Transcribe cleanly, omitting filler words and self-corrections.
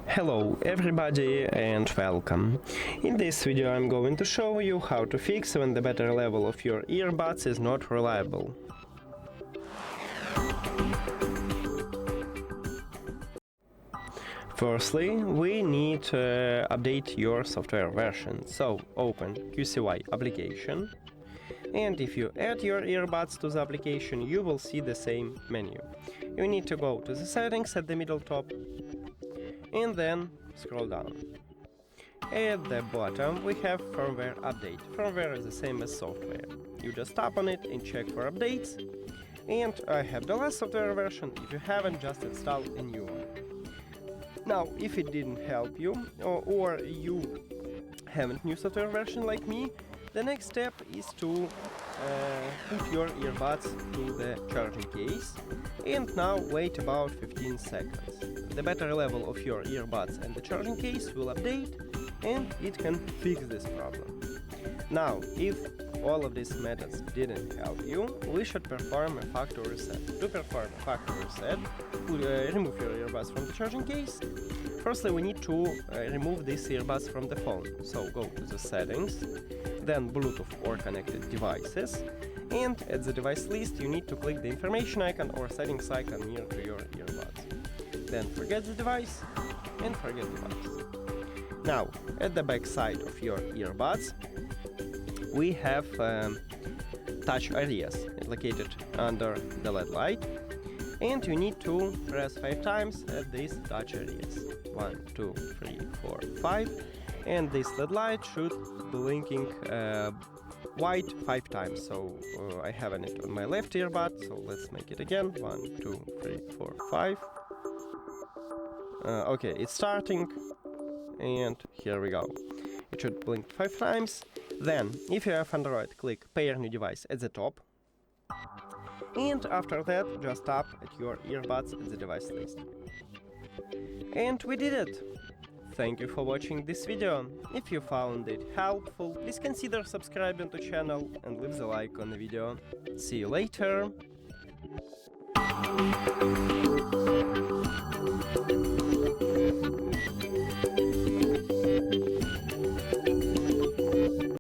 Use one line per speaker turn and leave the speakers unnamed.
Hello everybody and welcome. In this video I'm going to show you how to fix when the battery level of your earbuds is not reliable. Firstly, we need to update your software version, so open QCY application, and if you add your earbuds to the application you will see the same menu. You need to go to the settings at the middle top and then scroll down. At the bottom we have firmware update. Firmware is the same as software. You just tap on it and check for updates, and I have the last software version. If you haven't, just install a new one. Now, if it didn't help you, or you haven't new software version like me, the next step is to put your earbuds to the charging case, and now wait about 15 seconds. The battery level of your earbuds and the charging case will update, and it can fix this problem. Now, if all of these methods didn't help you, we should perform a factory reset. To perform a factory reset, remove your earbuds from the charging case. Firstly, we need to remove these earbuds from the phone. So go to the settings, then Bluetooth or connected devices, and at the device list you need to click the information icon or settings icon near to your earbuds. Then forget the device and forget device. Now, at the back side of your earbuds, we have touch areas located under the LED light, and you need to press 5 times at these touch areas. 1, 2, 3, 4, 5, and this LED light should be blinking white 5 times. So I have it on my left earbud, so let's make it again. 1, 2, 3, 4, 5. Okay, it's starting, and here we go. It should blink 5 times. Then, if you have Android, click Pair New Device at the top. And after that, just tap at your earbuds at the device list. And we did it! Thank you for watching this video. If you found it helpful, please consider subscribing to the channel and leave the like on the video. See you later!